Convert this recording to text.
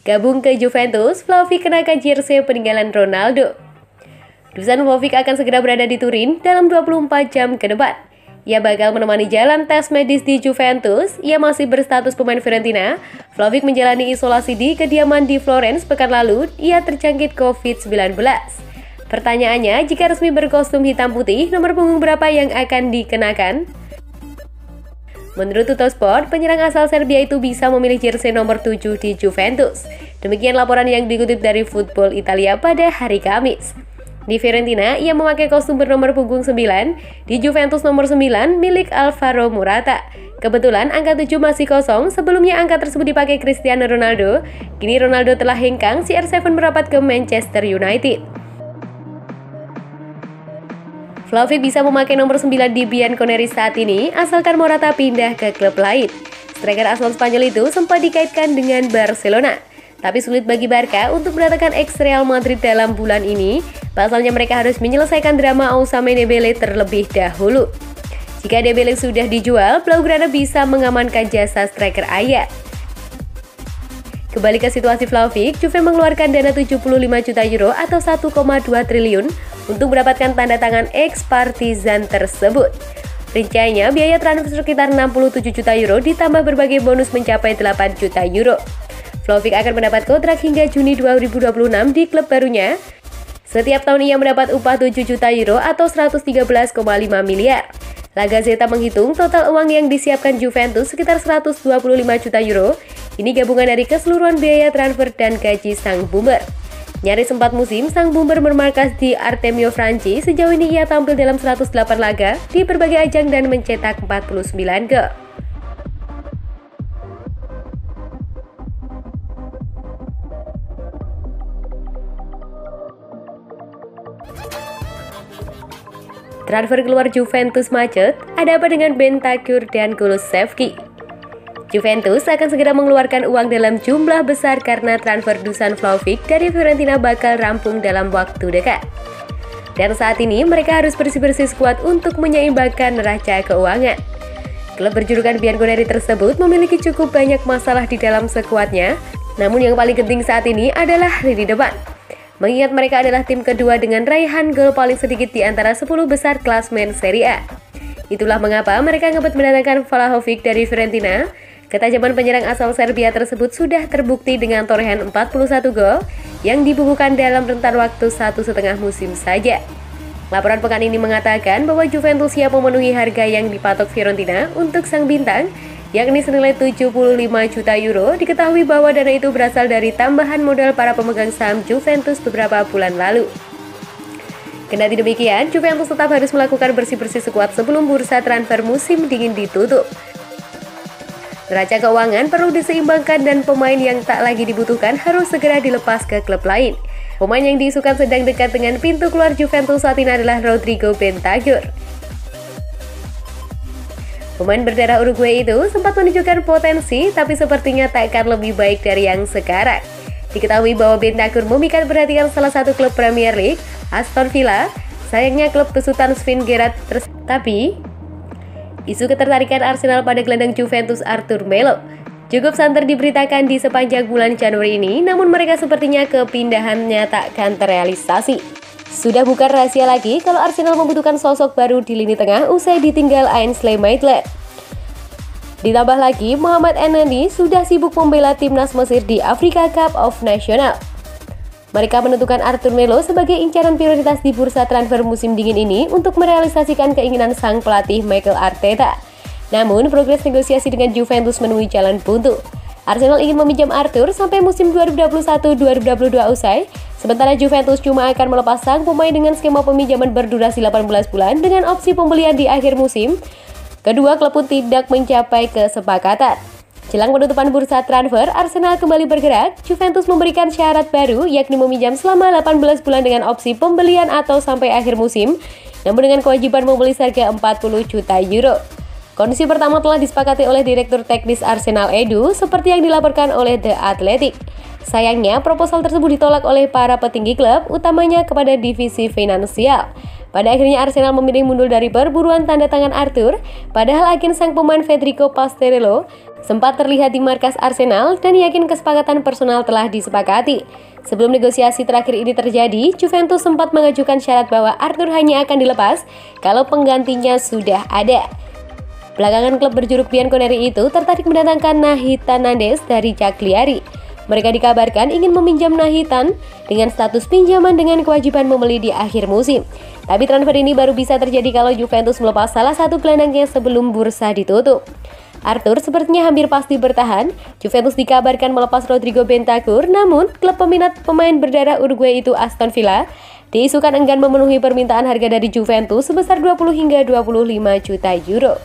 Gabung ke Juventus, Vlahovic kenakan jersey peninggalan Ronaldo. Dusan Vlahovic akan segera berada di Turin dalam 24 jam ke depan. Ia bakal menemani jalan tes medis di Juventus. Ia masih berstatus pemain Fiorentina. Vlahovic menjalani isolasi di kediaman di Florence pekan lalu. Ia terjangkit COVID-19. Pertanyaannya, jika resmi berkostum hitam putih, nomor punggung berapa yang akan dikenakan? Menurut Tuttosport, penyerang asal Serbia itu bisa memilih jersey nomor 7 di Juventus. Demikian laporan yang dikutip dari Football Italia pada hari Kamis. Di Fiorentina, ia memakai kostum bernomor punggung 9, di Juventus nomor 9 milik Alvaro Morata. Kebetulan angka 7 masih kosong, sebelumnya angka tersebut dipakai Cristiano Ronaldo. Kini Ronaldo telah hengkang, CR7 merapat ke Manchester United. Vlahovic bisa memakai nomor 9 di Bianconeri saat ini, asalkan Morata pindah ke klub lain. Striker asal Spanyol itu sempat dikaitkan dengan Barcelona. Tapi sulit bagi Barca untuk mendatangkan ex-Real Madrid dalam bulan ini. Pasalnya mereka harus menyelesaikan drama Ousmane Dembele terlebih dahulu. Jika Dembele sudah dijual, Blaugrana bisa mengamankan jasa striker Ajax. Kembali ke situasi Vlahovic, Juve mengeluarkan dana 75 juta euro atau 1,2 triliun untuk mendapatkan tanda tangan ex-Partizan tersebut. Rinciannya, biaya transfer sekitar 67 juta euro ditambah berbagai bonus mencapai 8 juta euro. Vlahovic akan mendapat kontrak hingga Juni 2026 di klub barunya. Setiap tahun ia mendapat upah 7 juta euro atau 113,5 miliar. La Gazzetta menghitung total uang yang disiapkan Juventus sekitar 125 juta euro. Ini gabungan dari keseluruhan biaya transfer dan gaji sang Boomer. Nyaris 4 musim, sang Boomer bermarkas di Artemio Franchi. Sejauh ini ia tampil dalam 108 laga di berbagai ajang dan mencetak 49 gol. Transfer keluar Juventus macet, ada apa dengan Bentancur dan Kulusevski? Juventus akan segera mengeluarkan uang dalam jumlah besar karena transfer Dusan Vlahovic dari Fiorentina bakal rampung dalam waktu dekat. Dan saat ini mereka harus bersih-bersih skuad untuk menyeimbangkan neraca keuangan. Klub berjulukan Bianconeri tersebut memiliki cukup banyak masalah di dalam skuadnya, namun yang paling penting saat ini adalah lini depan. Mengingat mereka adalah tim kedua dengan raihan gol paling sedikit di antara 10 besar klasmen Serie A. Itulah mengapa mereka ngebet mendatangkan Vlahovic dari Fiorentina. Ketajaman penyerang asal Serbia tersebut sudah terbukti dengan torehan 41 gol yang dibukukan dalam rentan waktu 1,5 musim saja. Laporan pekan ini mengatakan bahwa Juventus siap memenuhi harga yang dipatok Fiorentina untuk sang bintang, yakni senilai 75 juta euro. Diketahui bahwa dana itu berasal dari tambahan modal para pemegang saham Juventus beberapa bulan lalu. Kendati demikian, Juventus tetap harus melakukan bersih-bersih skuad sebelum bursa transfer musim dingin ditutup. Neraca keuangan perlu diseimbangkan dan pemain yang tak lagi dibutuhkan harus segera dilepas ke klub lain. Pemain yang diisukan sedang dekat dengan pintu keluar Juventus saat ini adalah Rodrigo Bentancur. Pemain berdarah Uruguay itu sempat menunjukkan potensi, tapi sepertinya tak akan lebih baik dari yang sekarang. Diketahui bahwa Bentancur memikat perhatian salah satu klub Premier League, Aston Villa. Sayangnya klub besutan Sven Gerrard tapi isu ketertarikan Arsenal pada gelandang Juventus Arthur Melo cukup santer diberitakan di sepanjang bulan Januari ini, namun mereka sepertinya kepindahannya takkan terrealisasi. Sudah bukan rahasia lagi kalau Arsenal membutuhkan sosok baru di lini tengah usai ditinggal Ainsley Maitland. Ditambah lagi, Mohamed Elneny sudah sibuk membela timnas Mesir di Africa Cup of Nations. Mereka menentukan Arthur Melo sebagai incaran prioritas di bursa transfer musim dingin ini untuk merealisasikan keinginan sang pelatih Mikel Arteta. Namun, progres negosiasi dengan Juventus menemui jalan buntu. Arsenal ingin meminjam Arthur sampai musim 2021-2022 usai, sementara Juventus cuma akan melepas sang pemain dengan skema peminjaman berdurasi 18 bulan dengan opsi pembelian di akhir musim. Kedua klub pun tidak mencapai kesepakatan. Jelang penutupan bursa transfer, Arsenal kembali bergerak. Juventus memberikan syarat baru, yakni meminjam selama 18 bulan dengan opsi pembelian atau sampai akhir musim, namun dengan kewajiban membeli seharga 40 juta euro. Kondisi pertama telah disepakati oleh Direktur Teknis Arsenal Edu, seperti yang dilaporkan oleh The Athletic. Sayangnya, proposal tersebut ditolak oleh para petinggi klub, utamanya kepada divisi finansial. Pada akhirnya Arsenal memilih mundur dari perburuan tanda tangan Arthur, padahal agen sang pemain Federico Pasterello sempat terlihat di markas Arsenal dan yakin kesepakatan personal telah disepakati. Sebelum negosiasi terakhir ini terjadi, Juventus sempat mengajukan syarat bahwa Arthur hanya akan dilepas kalau penggantinya sudah ada. Belakangan klub berjuluk Bianconeri itu tertarik mendatangkan Nathan Nandes dari Cagliari. Mereka dikabarkan ingin meminjam Nathan dengan status pinjaman dengan kewajiban membeli di akhir musim. Tapi transfer ini baru bisa terjadi kalau Juventus melepas salah satu gelandangnya sebelum bursa ditutup. Arthur sepertinya hampir pasti bertahan. Juventus dikabarkan melepas Rodrigo Bentancur, namun klub peminat pemain berdarah Uruguay itu Aston Villa diisukan enggan memenuhi permintaan harga dari Juventus sebesar 20 hingga 25 juta euro.